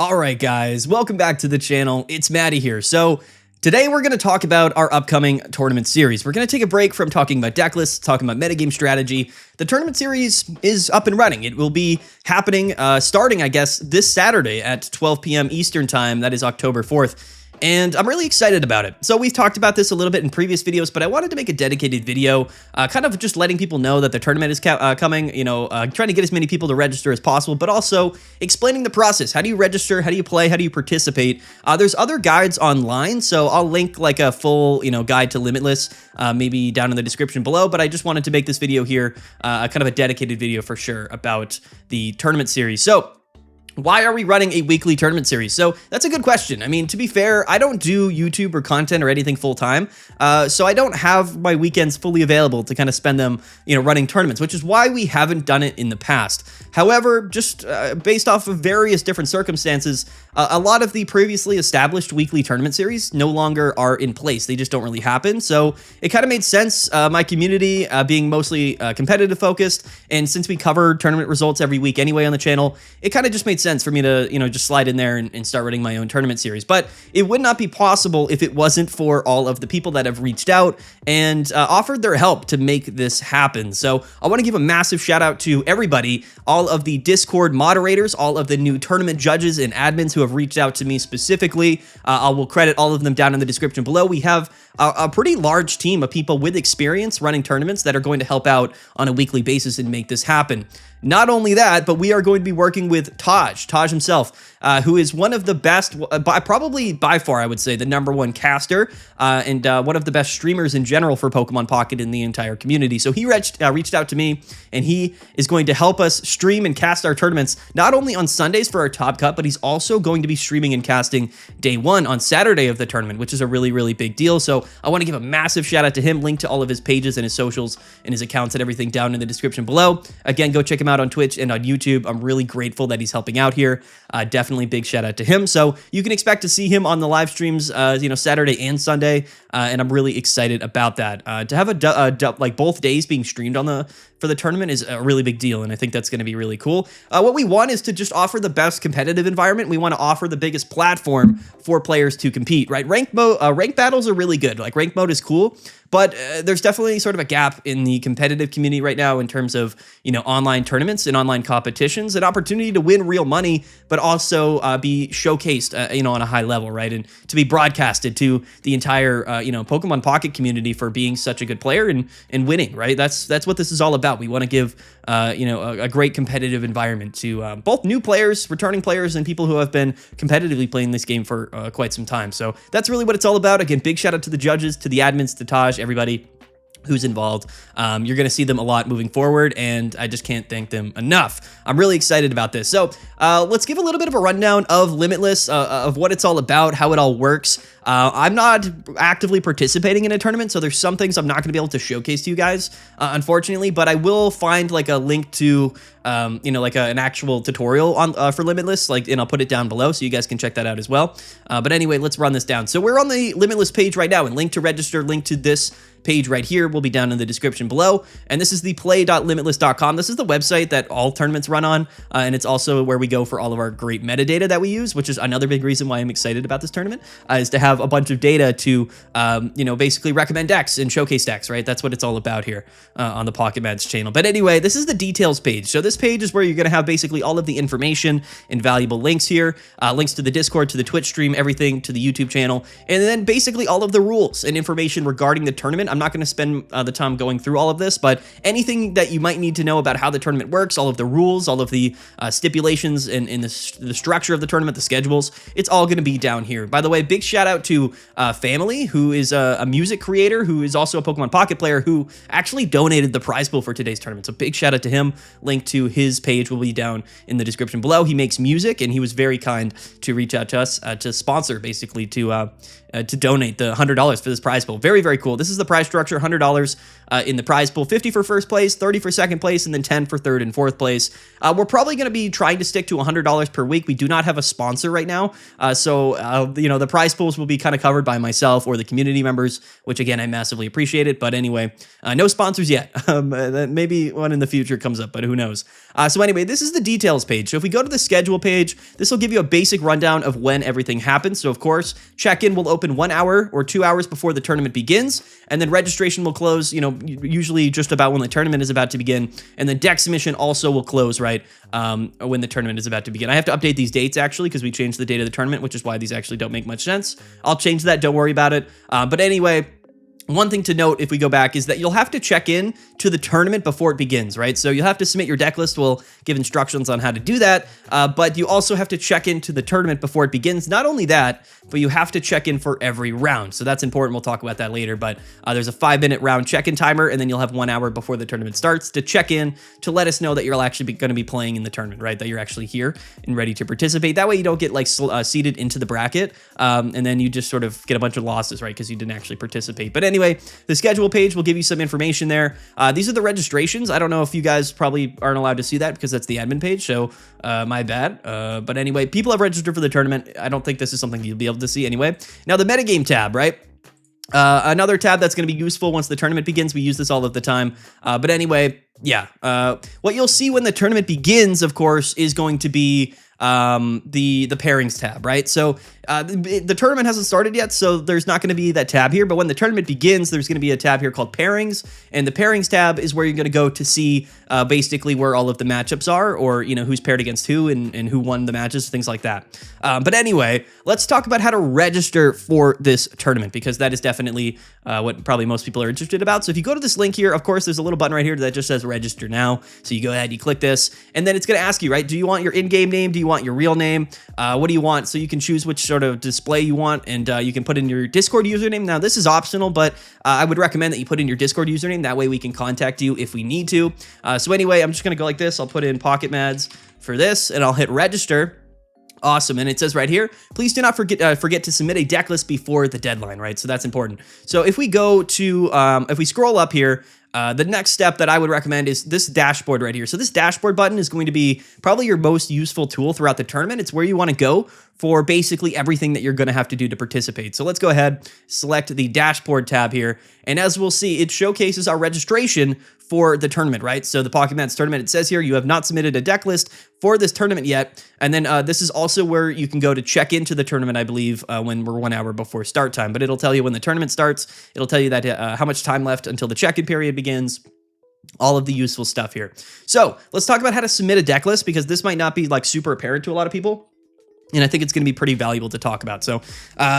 All right, guys, welcome back to the channel. It's Maddie here. So today we're going to talk about our upcoming tournament series. We're going to take a break from talking about deck lists, talking about metagame strategy. The tournament series is up and running. It will be happening starting, I guess, this Saturday at 12 p.m. Eastern time. That is October 4th. And I'm really excited about it. So we've talked about this a little bit in previous videos, but I wanted to make a dedicated video, kind of just letting people know that the tournament is coming, trying to get as many people to register as possible, but also explaining the process. How do you register? How do you play? How do you participate? There's other guides online, so I'll link like a full, guide to Limitless, maybe down in the description below, but I just wanted to make this video here, kind of a dedicated video for sure about the tournament series. So why are we running a weekly tournament series? So that's a good question. I mean, to be fair, I don't do YouTube or content or anything full time. So I don't have my weekends fully available to kind of spend them, running tournaments, which is why we haven't done it in the past. However, just based off of various different circumstances, a lot of the previously established weekly tournament series no longer are in place. They just don't really happen. So it kind of made sense, my community being mostly competitive focused. And since we cover tournament results every week anyway on the channel, it kind of just made sense for me to, just slide in there and start running my own tournament series. But it would not be possible if it wasn't for all of the people that have reached out and offered their help to make this happen. So I want to give a massive shout out to everybody, all of the Discord moderators, all of the new tournament judges and admins who have reached out to me specifically. I will credit all of them down in the description below. We have a pretty large team of people with experience running tournaments that are going to help out on a weekly basis and make this happen. Not only that, but we are going to be working with Taj himself, who is one of the best, probably by far, I would say, the #1 caster and one of the best streamers in general for Pokemon Pocket in the entire community. So he reached out to me, and he is going to help us stream and cast our tournaments, not only on Sundays for our Top Cut, but he's also going to be streaming and casting day one on Saturday of the tournament, which is a really, really big deal. So I want to give a massive shout out to him, link to all of his pages and his socials and his accounts and everything down in the description below. Again, go check him out on Twitch and on YouTube. I'm really grateful that he's helping out here. Definitely big shout out to him. So you can expect to see him on the live streams, Saturday and Sunday. And I'm really excited about that. To have like both days being streamed for the tournament is a really big deal, and I think that's going to be really cool. What we want is to just offer the best competitive environment. We want to offer the biggest platform for players to compete, right? Rank battles are really good. Like, rank mode is cool, but there's definitely sort of a gap in the competitive community right now in terms of, online tournaments and online competitions, an opportunity to win real money, but also be showcased, on a high level, right? And to be broadcasted to the entire, Pokemon Pocket community for being such a good player and winning, right? That's what this is all about. We want to give, a great competitive environment to both new players, returning players, and people who have been competitively playing this game for quite some time. So that's really what it's all about. Again, big shout out to the judges, to the admins, to Taj, everybody who's involved. You're going to see them a lot moving forward, and I just can't thank them enough. I'm really excited about this. So let's give a little bit of a rundown of Limitless, of what it's all about, how it all works. I'm not actively participating in a tournament, so there's some things I'm not going to be able to showcase to you guys, unfortunately, but I will find like a link to, an actual tutorial on for Limitless, and I'll put it down below so you guys can check that out as well. But anyway, let's run this down. So we're on the Limitless page right now, and link to register, link to this page right here will be down in the description below. And this is the play.limitless.com. This is the website that all tournaments run on, and it's also where we go for all of our great metadata that we use, which is another big reason why I'm excited about this tournament, is to have a bunch of data to, basically recommend decks and showcase decks, right? That's what it's all about here on the Pocket Mads channel. But anyway, this is the details page. So this page is where you're going to have basically all of the information and valuable links here, links to the Discord, to the Twitch stream, everything, to the YouTube channel, and then basically all of the rules and information regarding the tournament. I'm not going to spend the time going through all of this, but anything that you might need to know about how the tournament works, all of the rules, all of the stipulations and the structure of the tournament, the schedules, it's all going to be down here. By the way, big shout out to Family, who is a music creator, who is also a Pokemon Pocket player, who actually donated the prize pool for today's tournament. So big shout out to him. Link to his page will be down in the description below. He makes music, and he was very kind to reach out to us to sponsor, basically, to donate the $100 for this prize pool. Very, very cool. This is the prize structure, $100 in the prize pool, 50 for first place, 30 for second place, and then 10 for third and fourth place. We're probably going to be trying to stick to $100 per week. We do not have a sponsor right now. So the prize pools will be kind of covered by myself or the community members, which again, I massively appreciate it. But anyway, no sponsors yet. Maybe one in the future comes up, but who knows? So anyway, this is the details page. So if we go to the schedule page, this will give you a basic rundown of when everything happens. So of course, check-in will open 1 hour or 2 hours before the tournament begins, and then registration will close, usually just about when the tournament is about to begin, and then deck submission also will close right when the tournament is about to begin. I have to update these dates actually because we changed the date of the tournament, which is why these actually don't make much sense. I'll change that, don't worry about it. But anyway, one thing to note if we go back is that you'll have to check in to the tournament before it begins, right? So you'll have to submit your deck list. We'll give instructions on how to do that, but you also have to check into the tournament before it begins. Not only that, but you have to check in for every round. So that's important. We'll talk about that later, but there's a 5-minute round check-in timer, and then you'll have 1 hour before the tournament starts to check in to let us know that you're actually going to be playing in the tournament, right? That you're actually here and ready to participate. That way you don't get like seeded into the bracket, and then you just sort of get a bunch of losses, right? Because you didn't actually participate. But anyway, the schedule page will give you some information there. These are the registrations. I don't know if you guys probably aren't allowed to see that because that's the admin page, so my bad. But anyway, people have registered for the tournament. I don't think this is something you'll be able to see anyway. Now the metagame tab, right? Another tab that's going to be useful once the tournament begins. We use this all of the time. But anyway, yeah. What you'll see when the tournament begins, of course, is going to be the pairings tab, right? So the tournament hasn't started yet, so there's not going to be that tab here, but when the tournament begins, there's going to be a tab here called pairings, and the pairings tab is where you're going to go to see basically where all of the matchups are, or who's paired against who and who won the matches, things like that. But anyway, let's talk about how to register for this tournament, because that is definitely what probably most people are interested about. So if you go to this link here, of course, there's a little button right here that just says register now. So you go ahead, you click this, and then it's going to ask you, right? Do you want your in-game name? Do you want your real name? What do you want? So you can choose which sort of display you want, and you can put in your Discord username. Now this is optional, but I would recommend that you put in your Discord username. That way we can contact you if we need to. So anyway, I'm just going to go like this. I'll put in Pocket Mads for this, and I'll hit register. Awesome. And it says right here, please do not forget to submit a deck list before the deadline, right? So that's important. So if we go to, if we scroll up here, the next step that I would recommend is this dashboard right here. So this dashboard button is going to be probably your most useful tool throughout the tournament. It's where you want to go for basically everything that you're going to have to do to participate. So let's go ahead, select the dashboard tab here. And as we'll see, it showcases our registration for the tournament, right? So the Pocket Mads tournament, it says here, you have not submitted a deck list for this tournament yet. And then this is also where you can go to check into the tournament, I believe, when we're 1 hour before start time. But it'll tell you when the tournament starts. It'll tell you that how much time left until the check-in period begins. All of the useful stuff here. So let's talk about how to submit a deck list, because this might not be like super apparent to a lot of people. And I think it's going to be pretty valuable to talk about. So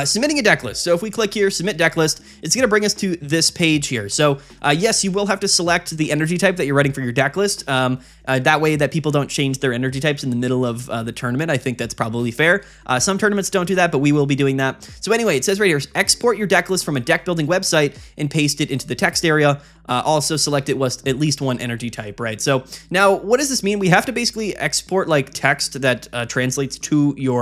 submitting a deck list. So if we click here, submit deck list, it's going to bring us to this page here. So yes, you will have to select the energy type that you're writing for your deck list. That way that people don't change their energy types in the middle of the tournament. I think that's probably fair. Some tournaments don't do that, but we will be doing that. So anyway, it says right here, export your deck list from a deck building website and paste it into the text area. Also select it was at least one energy type, right? So now what does this mean? We have to basically export like text that translates to your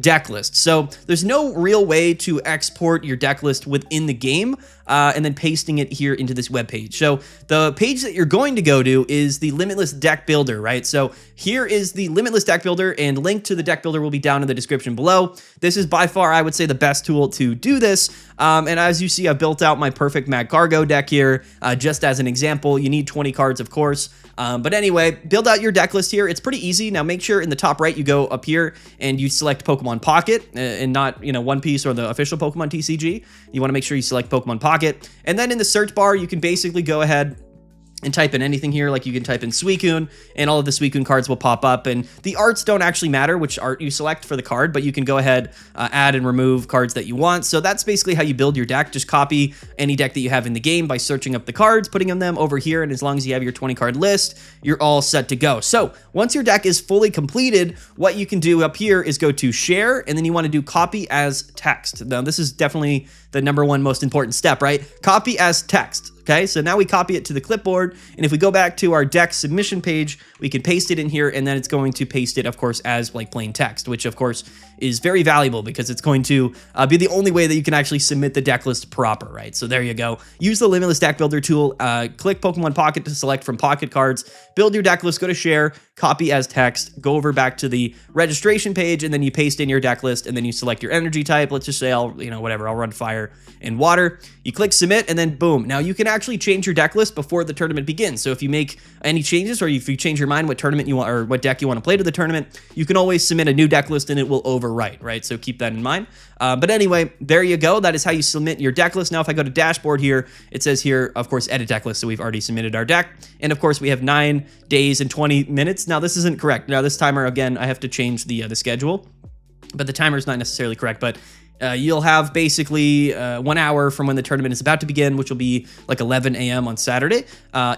deck list. So there's no real way to export your deck list within the game and then pasting it here into this web page. So the page that you're going to go to is the Limitless Deck Builder, right? So here is the Limitless Deck Builder, and link to the deck builder will be down in the description below. This is by far, I would say, the best tool to do this. And as you see, I've built out my perfect Magcargo deck here. Just as an example, you need 20 cards, of course. But anyway, build out your deck list here. It's pretty easy. Now make sure in the top right, you go up here and you select Pokemon Pocket and not, One Piece or the official Pokemon TCG. You want to make sure you select Pokemon Pocket. And then in the search bar, you can basically go ahead and type in anything here. Like you can type in Suicune and all of the Suicune cards will pop up, and the arts don't actually matter which art you select for the card, but you can go ahead, add and remove cards that you want. So that's basically how you build your deck. Just copy any deck that you have in the game by searching up the cards, putting them over here, and as long as you have your 20 card list, you're all set to go. So once your deck is fully completed, what you can do up here is go to share, and then you want to do copy as text. Now this is definitely the #1 most important step, right? Copy as text. Okay, so now we copy it to the clipboard, and if we go back to our deck submission page, we can paste it in here, and then it's going to paste it, of course, as like plain text, which of course is very valuable because it's going to be the only way that you can actually submit the deck list proper, right? So there you go. Use the Limitless Deck Builder tool, click Pokemon Pocket to select from Pocket cards, build your deck list, go to share, copy as text, go over back to the registration page, and then you paste in your deck list, and then you select your energy type. Let's just say I'll run fire and water. You click submit, and then boom. Now you can actually change your deck list before the tournament begins. So if you make any changes, or if you change your mind what tournament you want or what deck you want to play to the tournament, you can always submit a new deck list and it will overwrite, right? So keep that in mind. But anyway, there you go. That is how you submit your deck list. Now, if I go to dashboard here, it says here, of course, edit deck list. So we've already submitted our deck. And of course, we have 9 days and 20 minutes. Now, this isn't correct. Now, this timer, again, I have to change the schedule, but the timer is not necessarily correct. But you'll have basically 1 hour from when the tournament is about to begin, which will be like 11 a.m. on Saturday,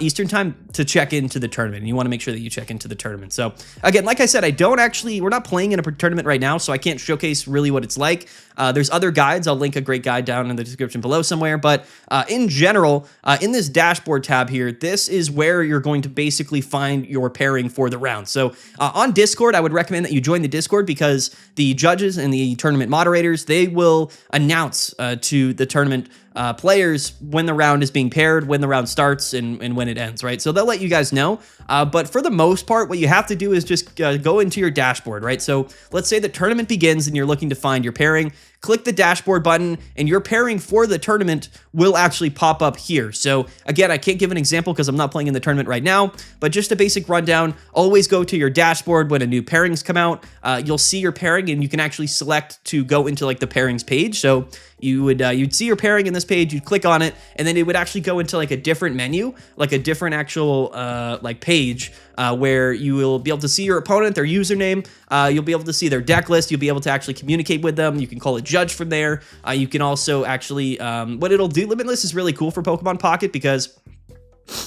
Eastern time, to check into the tournament. And you want to make sure that you check into the tournament. So again, like I said, we're not playing in a tournament right now, so I can't showcase really what it's like. There's other guides. I'll link a great guide down in the description below somewhere. But in general, in this dashboard tab here, this is where you're going to basically find your pairing for the round. So on Discord, I would recommend that you join the Discord because the judges and the tournament moderators, they will announce to the tournament players when the round is being paired, when the round starts, and when it ends, right? So they'll let you guys know. But for the most part, what you have to do is just go into your dashboard, right? So let's say the tournament begins and you're looking to find your pairing. Click the dashboard button, and your pairing for the tournament will actually pop up here. So again, I can't give an example because I'm not playing in the tournament right now, but just a basic rundown. Always go to your dashboard when a new pairings come out. You'll see your pairing, and you can actually select to go into like the pairings page. So you'd see your pairing in this page, you'd click on it, and then it would actually go into like a different menu, like a different actual like page where you will be able to see your opponent, their username. You'll be able to see their deck list. You'll be able to actually communicate with them. You can call a judge from there. You can also actually, what it'll do, Limitless is really cool for Pokemon Pocket because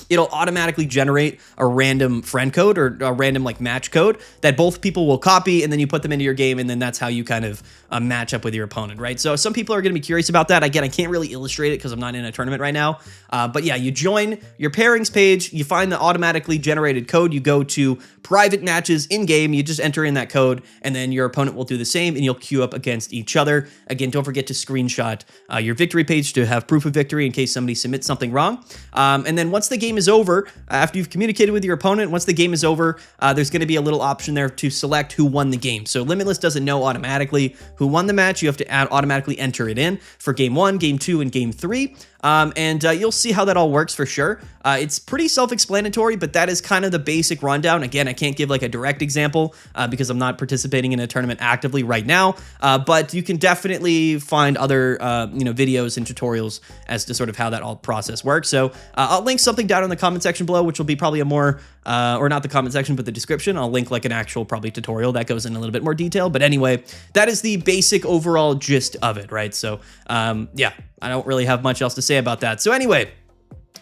it'll automatically generate a random friend code or a random like match code that both people will copy, and then you put them into your game, and then that's how you kind of match up with your opponent, right? So some people are going to be curious about that. Again, I can't really illustrate it because I'm not in a tournament right now. But yeah, you join your pairings page, you find the automatically generated code, you go to private matches in game, you just enter in that code, and then your opponent will do the same, and you'll queue up against each other. Again, don't forget to screenshot your victory page to have proof of victory in case somebody submits something wrong. And then once the game is over, after you've communicated with your opponent, once the game is over, there's going to be a little option there to select who won the game. So Limitless doesn't know automatically who won the match. You have to automatically enter it in for game 1, game 2, and game 3. And you'll see how that all works for sure. It's pretty self-explanatory, but that is kind of the basic rundown. Again, I can't give like a direct example because I'm not participating in a tournament actively right now, but you can definitely find other videos and tutorials as to sort of how that all process works. So I'll link something down in the comment section below, which will be probably a more, or not the comment section, but the description. I'll link like an actual probably tutorial that goes in a little bit more detail. But anyway, that is the basic overall gist of it, right? So yeah, I don't really have much else to say about that. So anyway,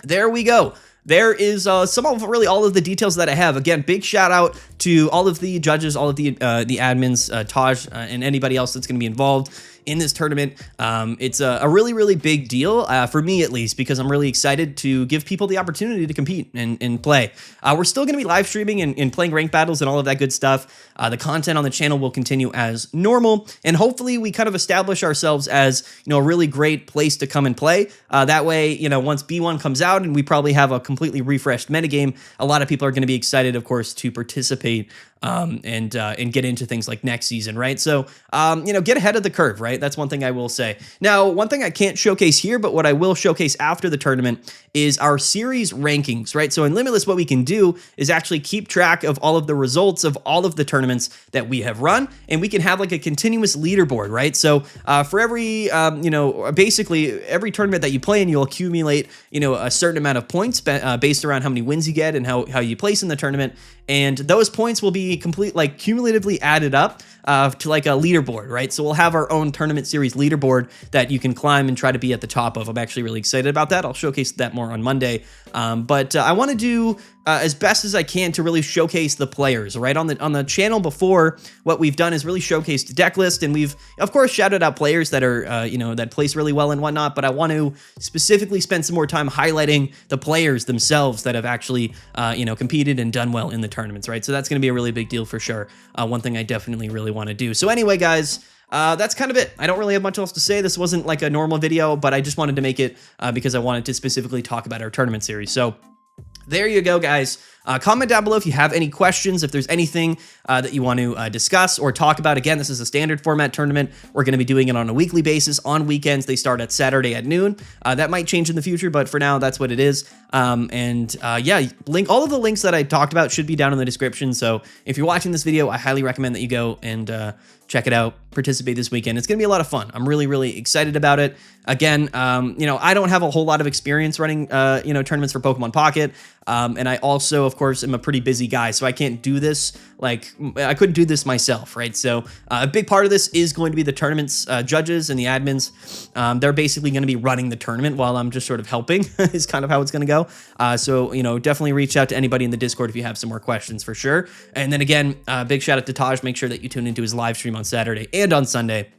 there we go. There is all of the details that I have. Again, big shout out to all of the judges, all of the admins, Taj, and anybody else that's going to be involved in this tournament. It's a really, really big deal for me, at least, because I'm really excited to give people the opportunity to compete and play. We're still going to be live streaming and playing ranked battles and all of that good stuff. The content on the channel will continue as normal, and hopefully we kind of establish ourselves as a really great place to come and play. That way, once B1 comes out and we probably have a completely refreshed metagame, a lot of people are going to be excited, of course, to participate and get into things like next season, right? So, get ahead of the curve, right? That's one thing I will say. Now, one thing I can't showcase here, but what I will showcase after the tournament is our series rankings, right? So in Limitless, what we can do is actually keep track of all of the results of all of the tournaments that we have run, and we can have like a continuous leaderboard, right? So for every, basically every tournament that you play in, you'll accumulate, a certain amount of points based around how many wins you get and how you place in the tournament. And those points will be cumulatively added up to like a leaderboard, right? So we'll have our own tournament series leaderboard that you can climb and try to be at the top of. I'm actually really excited about that. I'll showcase that more on Monday. But I want to do as best as I can to really showcase the players, right? On the channel before, what we've done is really showcased the deck list, and we've of course shouted out players that are that place really well and whatnot. But I want to specifically spend some more time highlighting the players themselves that have actually competed and done well in the tournaments, right? So that's going to be a really big deal for sure. One thing I definitely really want to do. So anyway, guys. That's kind of it. I don't really have much else to say. This wasn't like a normal video, but I just wanted to make it because I wanted to specifically talk about our tournament series. So there you go, guys. Comment down below if you have any questions, if there's anything that you want to discuss or talk about. Again, this is a standard format tournament. We're going to be doing it on a weekly basis. On weekends, they start at Saturday at noon. That might change in the future, but for now, that's what it is. Yeah, all of the links that I talked about should be down in the description. So if you're watching this video, I highly recommend that you go and check it out, participate this weekend. It's going to be a lot of fun. I'm really, really excited about it. Again, I don't have a whole lot of experience running, tournaments for Pokemon Pocket. And I also, of course, am a pretty busy guy, so I can't do this. Like, I couldn't do this myself, right? So a big part of this is going to be the tournament's judges and the admins. They're basically going to be running the tournament while I'm just sort of helping is kind of how it's going to go. So definitely reach out to anybody in the Discord if you have some more questions for sure. And then again, big shout out to Taj. Make sure that you tune into his live stream on Saturday and on Sunday.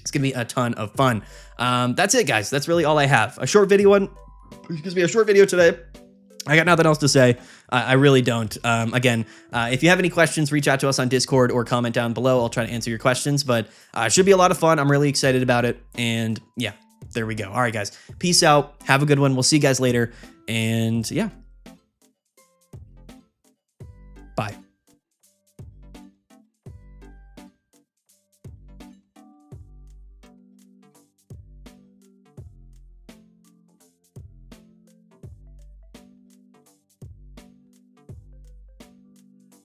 It's going to be a ton of fun. That's it, guys. That's really all I have. A short video today. I got nothing else to say. I really don't. Again, if you have any questions, reach out to us on Discord or comment down below. I'll try to answer your questions, but it should be a lot of fun. I'm really excited about it. And yeah, there we go. All right, guys. Peace out. Have a good one. We'll see you guys later. And yeah.